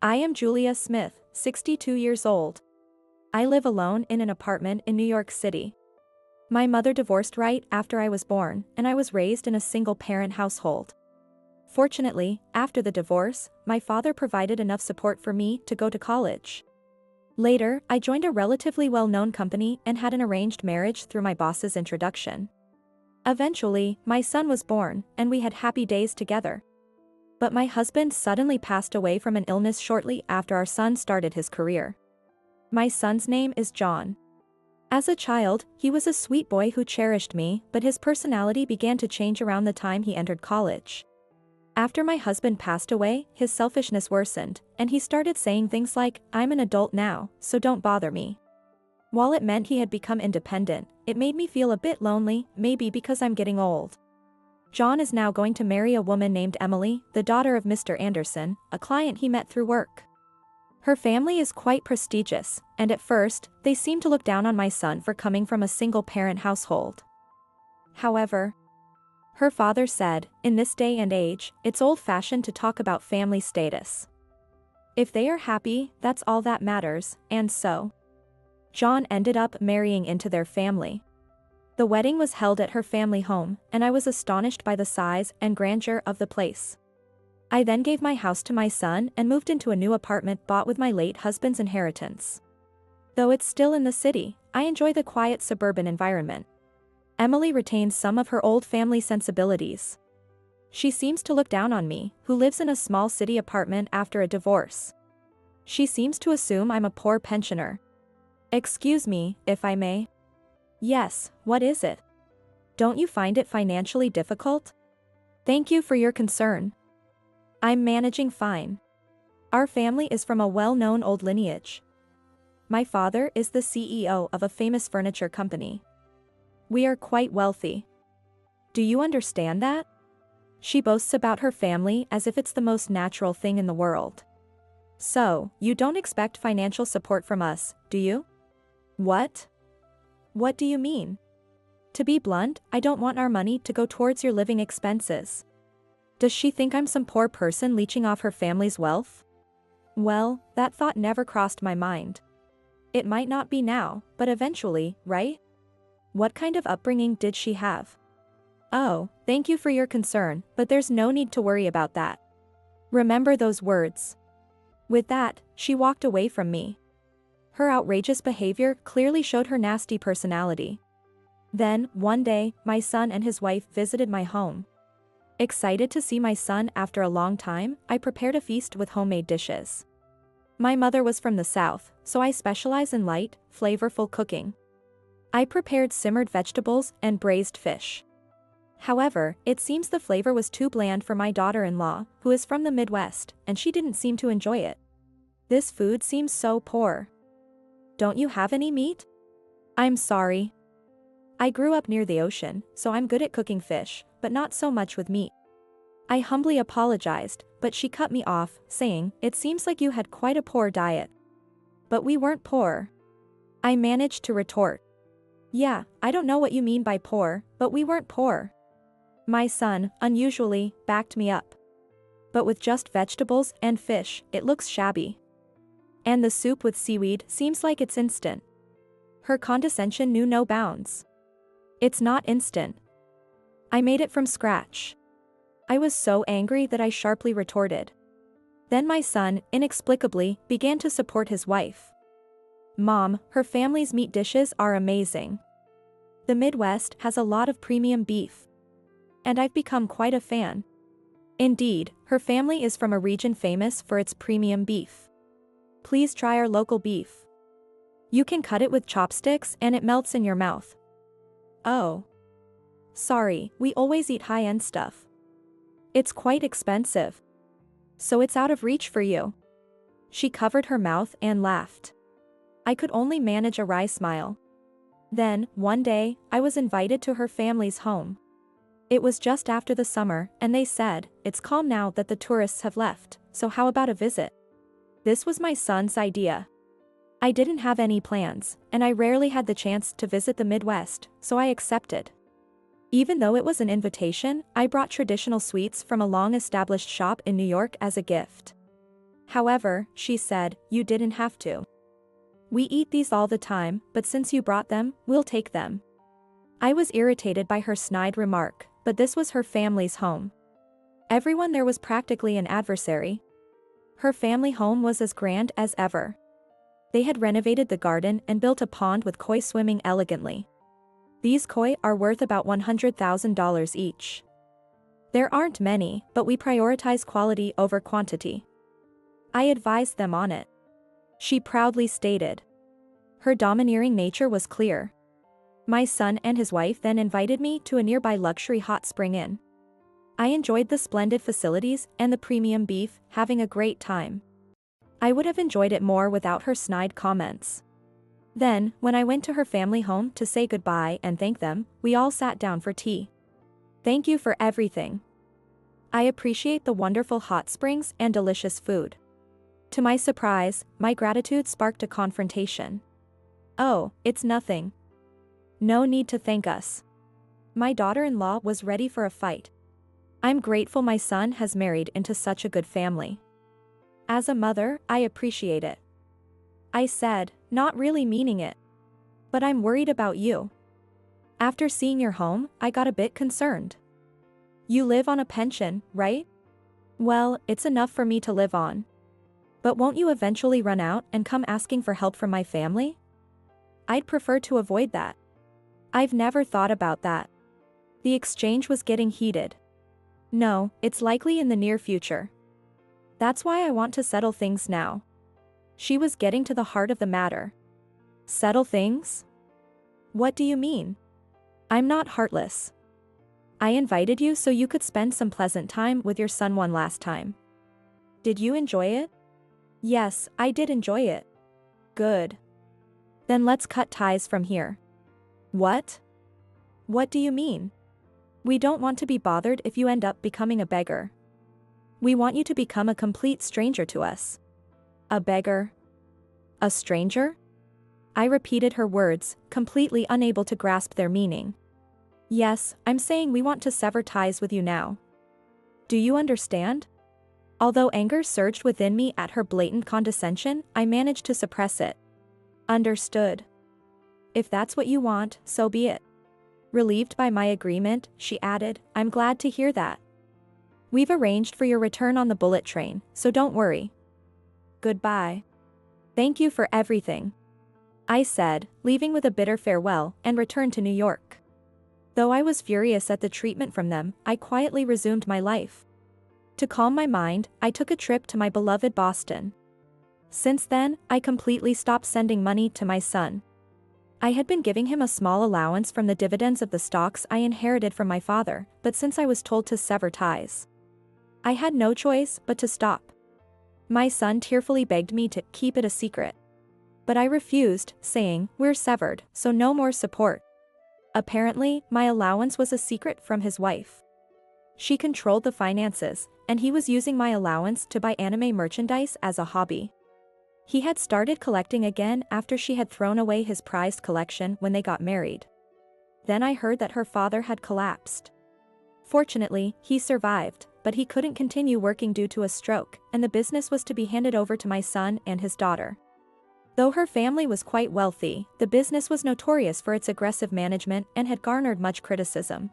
I am Julia Smith, 62 years old. I live alone in an apartment in New York City. My mother divorced right after I was born, and I was raised in a single-parent household. Fortunately, after the divorce, my father provided enough support for me to go to college. Later, I joined a relatively well-known company and had an arranged marriage through my boss's introduction. Eventually, my son was born, and we had happy days together. But my husband suddenly passed away from an illness shortly after our son started his career. My son's name is John. As a child, he was a sweet boy who cherished me, but his personality began to change around the time he entered college. After my husband passed away, his selfishness worsened, and he started saying things like, "I'm an adult now, so don't bother me." While it meant he had become independent, it made me feel a bit lonely, maybe because I'm getting old. John is now going to marry a woman named Emily, the daughter of Mr. Anderson, a client he met through work. Her family is quite prestigious, and at first, they seemed to look down on my son for coming from a single-parent household. However, her father said, in this day and age, it's old-fashioned to talk about family status. If they are happy, that's all that matters, and so John ended up marrying into their family. The wedding was held at her family home, and I was astonished by the size and grandeur of the place. I then gave my house to my son and moved into a new apartment bought with my late husband's inheritance. Though it's still in the city, I enjoy the quiet suburban environment. Emily retains some of her old family sensibilities. She seems to look down on me, who lives in a small city apartment after a divorce. She seems to assume I'm a poor pensioner. Excuse me, if I may. Yes, what is it? Don't you find it financially difficult? Thank you for your concern. I'm managing fine. Our family is from a well-known old lineage. My father is the CEO of a famous furniture company. We are quite wealthy. Do you understand that? She boasts about her family as if it's the most natural thing in the world. So, you don't expect financial support from us, do you? What? What do you mean? To be blunt, I don't want our money to go towards your living expenses. Does she think I'm some poor person leeching off her family's wealth? Well, that thought never crossed my mind. It might not be now, but eventually, right? What kind of upbringing did she have? Oh, thank you for your concern, but there's no need to worry about that. Remember those words. With that, she walked away from me. Her outrageous behavior clearly showed her nasty personality. Then, one day, my son and his wife visited my home. Excited to see my son after a long time, I prepared a feast with homemade dishes. My mother was from the South, so I specialize in light, flavorful cooking. I prepared simmered vegetables and braised fish. However, it seems the flavor was too bland for my daughter-in-law, who is from the Midwest, and she didn't seem to enjoy it. This food seems so poor. Don't you have any meat? I'm sorry. I grew up near the ocean, so I'm good at cooking fish, but not so much with meat. I humbly apologized, but she cut me off, saying, "It seems like you had quite a poor diet." But we weren't poor. I managed to retort. Yeah, I don't know what you mean by poor, but we weren't poor. My son, unusually, backed me up. But with just vegetables and fish, it looks shabby. And the soup with seaweed seems like it's instant. Her condescension knew no bounds. It's not instant. I made it from scratch. I was so angry that I sharply retorted. Then my son, inexplicably, began to support his wife. Mom, her family's meat dishes are amazing. The Midwest has a lot of premium beef. And I've become quite a fan. Indeed, her family is from a region famous for its premium beef. Please try our local beef. You can cut it with chopsticks and it melts in your mouth. Oh. Sorry, we always eat high-end stuff. It's quite expensive. So it's out of reach for you. She covered her mouth and laughed. I could only manage a wry smile. Then, one day, I was invited to her family's home. It was just after the summer, and they said, "It's calm now that the tourists have left, so how about a visit?" This was my son's idea. I didn't have any plans, and I rarely had the chance to visit the Midwest, so I accepted. Even though it was an invitation, I brought traditional sweets from a long-established shop in New York as a gift. However, she said, you didn't have to. We eat these all the time, but since you brought them, we'll take them. I was irritated by her snide remark, but this was her family's home. Everyone there was practically an adversary. Her family home was as grand as ever. They had renovated the garden and built a pond with koi swimming elegantly. These koi are worth about $100,000 each. There aren't many, but we prioritize quality over quantity. I advised them on it. She proudly stated. Her domineering nature was clear. My son and his wife then invited me to a nearby luxury hot spring inn. I enjoyed the splendid facilities and the premium beef, having a great time. I would have enjoyed it more without her snide comments. Then, when I went to her family home to say goodbye and thank them, we all sat down for tea. Thank you for everything. I appreciate the wonderful hot springs and delicious food. To my surprise, my gratitude sparked a confrontation. Oh, it's nothing. No need to thank us. My daughter-in-law was ready for a fight. I'm grateful my son has married into such a good family. As a mother, I appreciate it. I said, not really meaning it. But I'm worried about you. After seeing your home, I got a bit concerned. You live on a pension, right? Well, it's enough for me to live on. But won't you eventually run out and come asking for help from my family? I'd prefer to avoid that. I've never thought about that. The exchange was getting heated. No, it's likely in the near future. That's why I want to settle things now. She was getting to the heart of the matter. Settle things? What do you mean? I'm not heartless. I invited you so you could spend some pleasant time with your son one last time. Did you enjoy it? Yes, I did enjoy it. Good. Then let's cut ties from here. What? What do you mean? We don't want to be bothered if you end up becoming a beggar. We want you to become a complete stranger to us. A beggar? A stranger? I repeated her words, completely unable to grasp their meaning. Yes, I'm saying we want to sever ties with you now. Do you understand? Although anger surged within me at her blatant condescension, I managed to suppress it. Understood. If that's what you want, so be it. Relieved by my agreement, she added, I'm glad to hear that. We've arranged for your return on the bullet train, so don't worry. Goodbye. Thank you for everything. I said, leaving with a bitter farewell, and returned to New York. Though I was furious at the treatment from them, I quietly resumed my life. To calm my mind, I took a trip to my beloved Boston. Since then, I completely stopped sending money to my son. I had been giving him a small allowance from the dividends of the stocks I inherited from my father, but since I was told to sever ties, I had no choice but to stop. My son tearfully begged me to keep it a secret. But I refused, saying, we're severed, so no more support. Apparently, my allowance was a secret from his wife. She controlled the finances, and he was using my allowance to buy anime merchandise as a hobby. He had started collecting again after she had thrown away his prized collection when they got married. Then I heard that her father had collapsed. Fortunately, he survived, but he couldn't continue working due to a stroke, and the business was to be handed over to my son and his daughter. Though her family was quite wealthy, the business was notorious for its aggressive management and had garnered much criticism.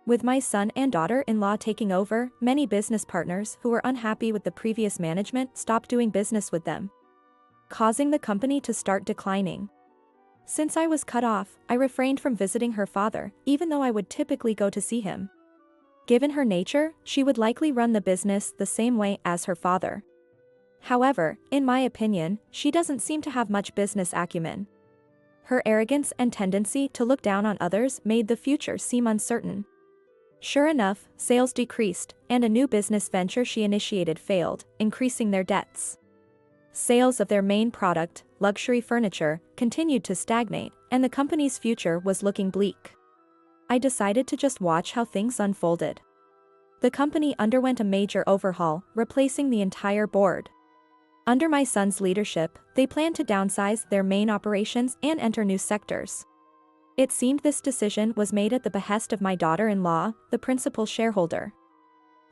With my son and daughter-in-law taking over, many business partners who were unhappy with the previous management stopped doing business with them, causing the company to start declining. Since I was cut off, I refrained from visiting her father, even though I would typically go to see him. Given her nature, she would likely run the business the same way as her father. However, in my opinion, she doesn't seem to have much business acumen. Her arrogance and tendency to look down on others made the future seem uncertain. Sure enough, sales decreased, and a new business venture she initiated failed, increasing their debts. Sales of their main product, luxury furniture, continued to stagnate, and the company's future was looking bleak. I decided to just watch how things unfolded. The company underwent a major overhaul, replacing the entire board. Under my son's leadership, they planned to downsize their main operations and enter new sectors. It seemed this decision was made at the behest of my daughter-in-law, the principal shareholder.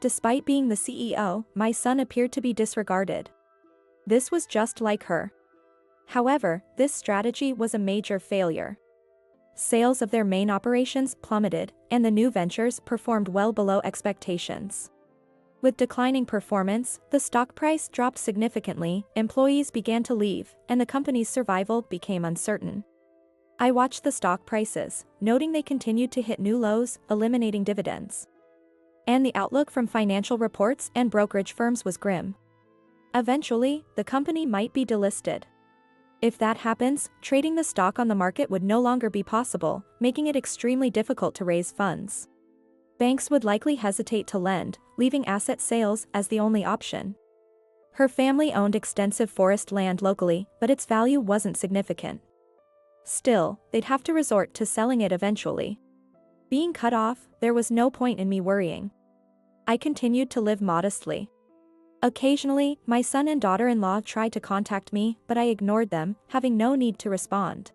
Despite being the CEO, my son appeared to be disregarded. This was just like her. However, this strategy was a major failure. Sales of their main operations plummeted, and the new ventures performed well below expectations. With declining performance, the stock price dropped significantly, employees began to leave, and the company's survival became uncertain. I watched the stock prices, noting they continued to hit new lows, eliminating dividends. And the outlook from financial reports and brokerage firms was grim. Eventually, the company might be delisted. If that happens, trading the stock on the market would no longer be possible, making it extremely difficult to raise funds. Banks would likely hesitate to lend, leaving asset sales as the only option. Her family owned extensive forest land locally, but its value wasn't significant. Still, they'd have to resort to selling it eventually. Being cut off, there was no point in me worrying. I continued to live modestly. Occasionally, my son and daughter-in-law tried to contact me, but I ignored them, having no need to respond.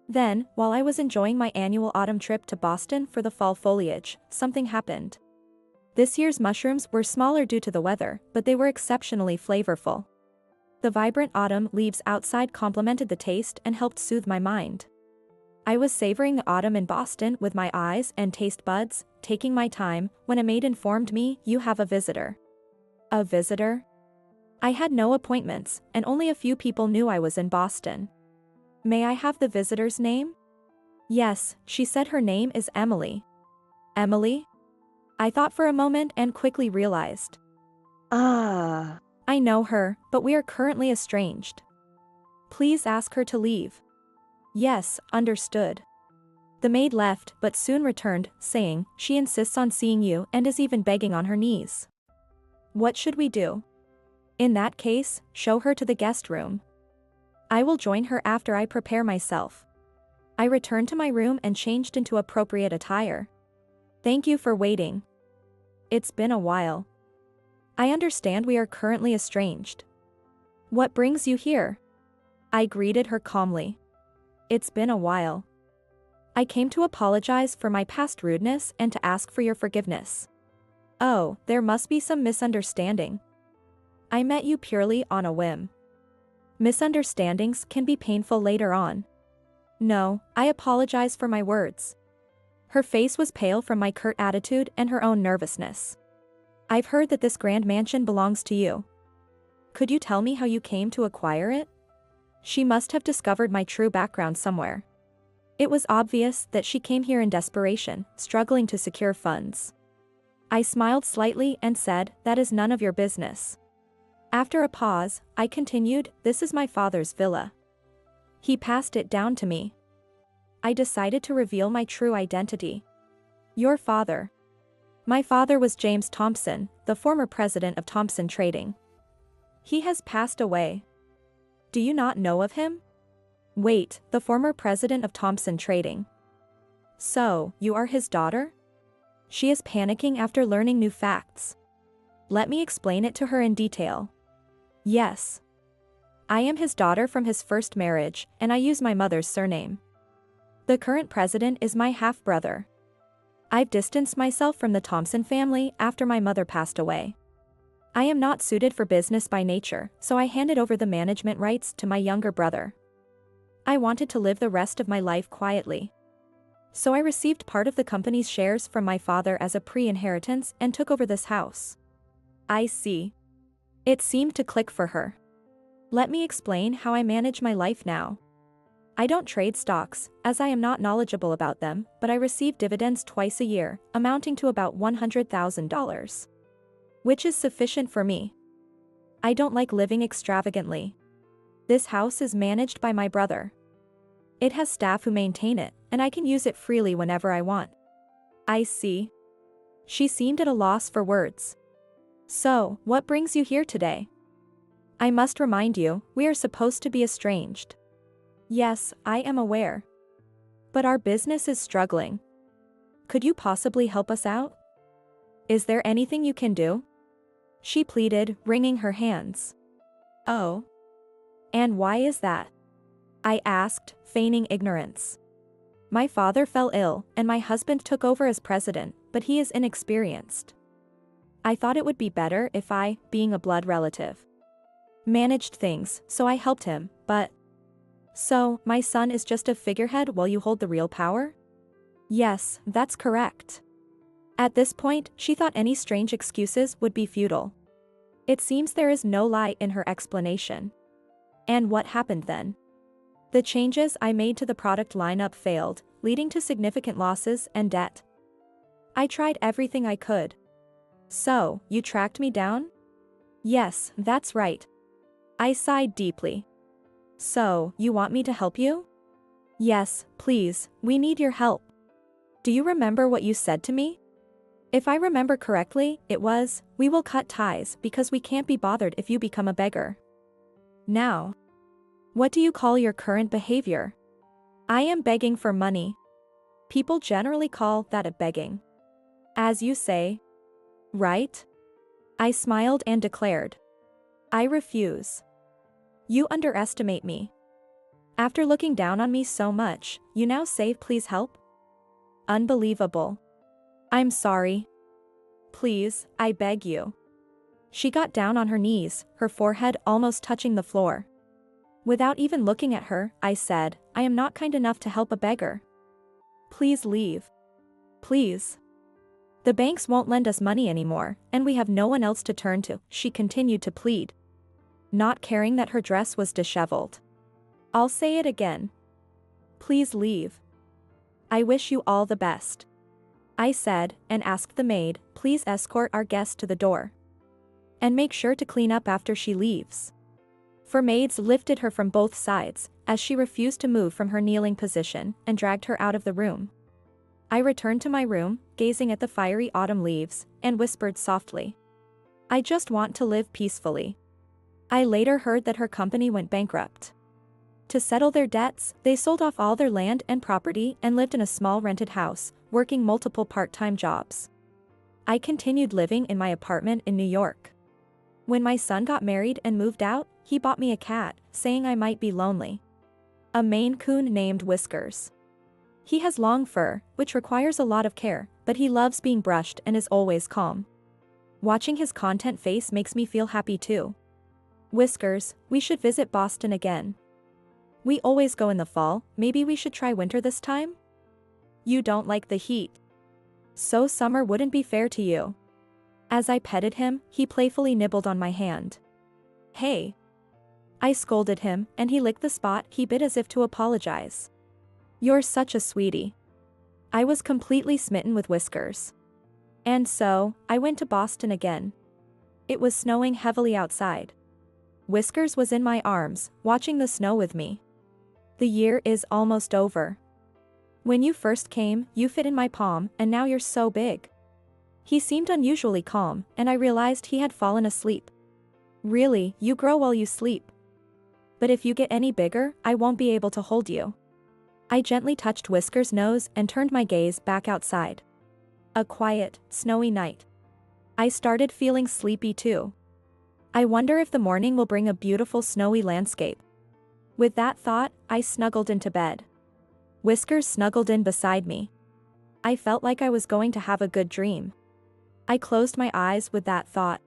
Then, while I was enjoying my annual autumn trip to Boston for the fall foliage, something happened. This year's mushrooms were smaller due to the weather, but they were exceptionally flavorful. The vibrant autumn leaves outside complemented the taste and helped soothe my mind. I was savoring the autumn in Boston with my eyes and taste buds, taking my time, when a maid informed me, "You have a visitor." A visitor? I had no appointments, and only a few people knew I was in Boston. "May I have the visitor's name?" "Yes," she said. "Her name is Emily." "Emily?" I thought for a moment and quickly realized. I know her, but we are currently estranged. Please ask her to leave." "Yes, understood." The maid left but soon returned, saying, "She insists on seeing you and is even begging on her knees." What should we do? In that case, show her to the guest room. I will join her after I prepare myself. I returned to my room and changed into appropriate attire. "Thank you for waiting. It's been a while. I understand we are currently estranged. What brings you here?" I greeted her calmly. "It's been a while. I came to apologize for my past rudeness and to ask for your forgiveness." "Oh, there must be some misunderstanding. I met you purely on a whim. Misunderstandings can be painful later on." "No, I apologize for my words." Her face was pale from my curt attitude and her own nervousness. "I've heard that this grand mansion belongs to you. Could you tell me how you came to acquire it?" She must have discovered my true background somewhere. It was obvious that she came here in desperation, struggling to secure funds. I smiled slightly and said, "That is none of your business." After a pause, I continued, "This is my father's villa. He passed it down to me." I decided to reveal my true identity. "Your father?" "My father was James Thompson, the former president of Thompson Trading. He has passed away." "Do you not know of him?" "Wait, the former president of Thompson Trading. So, you are his daughter?" She is panicking after learning new facts. Let me explain it to her in detail. "Yes. I am his daughter from his first marriage, and I use my mother's surname. The current president is my half-brother. I've distanced myself from the Thompson family after my mother passed away. I am not suited for business by nature, so I handed over the management rights to my younger brother. I wanted to live the rest of my life quietly. So I received part of the company's shares from my father as a pre-inheritance and took over this house." "I see." It seemed to click for her. "Let me explain how I manage my life now. I don't trade stocks, as I am not knowledgeable about them, but I receive dividends twice a year, amounting to about $100,000. Which is sufficient for me. I don't like living extravagantly. This house is managed by my brother. It has staff who maintain it, and I can use it freely whenever I want." "I see." She seemed at a loss for words. "So, what brings you here today?" "I must remind you, we are supposed to be estranged." "Yes, I am aware. But our business is struggling. Could you possibly help us out? Is there anything you can do?" She pleaded, wringing her hands. "Oh. And why is that?" I asked, feigning ignorance. "My father fell ill, and my husband took over as president, but he is inexperienced. I thought it would be better if I, being a blood relative." managed things, so I helped him, but... So, my son is just a figurehead while you hold the real power? Yes, that's correct. At this point, she thought any strange excuses would be futile. It seems there is no lie in her explanation. And what happened then? The changes I made to the product lineup failed, leading to significant losses and debt. I tried everything I could. So, you tracked me down? Yes, that's right. I sighed deeply. So, you want me to help you? Yes, please, we need your help. Do you remember what you said to me? If I remember correctly, it was, we will cut ties because we can't be bothered if you become a beggar. Now, what do you call your current behavior? I am begging for money. People generally call that a begging. As you say. Right? I smiled and declared. I refuse. You underestimate me. After looking down on me so much, you now say please help? Unbelievable. I'm sorry. Please, I beg you. She got down on her knees, her forehead almost touching the floor. Without even looking at her, I said, I am not kind enough to help a beggar. Please leave. Please. The banks won't lend us money anymore, and we have no one else to turn to, she continued to plead. Not caring that her dress was disheveled. I'll say it again. Please leave. I wish you all the best. I said, and asked the maid, please escort our guest to the door. And make sure to clean up after she leaves. For maids lifted her from both sides, as she refused to move from her kneeling position, and dragged her out of the room. I returned to my room, gazing at the fiery autumn leaves, and whispered softly. I just want to live peacefully. I later heard that her company went bankrupt. To settle their debts, they sold off all their land and property and lived in a small rented house, working multiple part-time jobs. I continued living in my apartment in New York. When my son got married and moved out, he bought me a cat, saying I might be lonely. A Maine Coon named Whiskers. He has long fur, which requires a lot of care, but he loves being brushed and is always calm. Watching his content face makes me feel happy too. Whiskers, we should visit Boston again. We always go in the fall, maybe we should try winter this time? You don't like the heat. So summer wouldn't be fair to you. As I petted him, he playfully nibbled on my hand. Hey. I scolded him, and he licked the spot he bit as if to apologize. You're such a sweetie. I was completely smitten with Whiskers. And so, I went to Boston again. It was snowing heavily outside. Whiskers was in my arms, watching the snow with me. The year is almost over. When you first came, you fit in my palm, and now you're so big. He seemed unusually calm, and I realized he had fallen asleep. Really, you grow while you sleep. But if you get any bigger, I won't be able to hold you. I gently touched Whiskers' nose and turned my gaze back outside. A quiet, snowy night. I started feeling sleepy too. I wonder if the morning will bring a beautiful snowy landscape. With that thought, I snuggled into bed. Whiskers snuggled in beside me. I felt like I was going to have a good dream. I closed my eyes with that thought.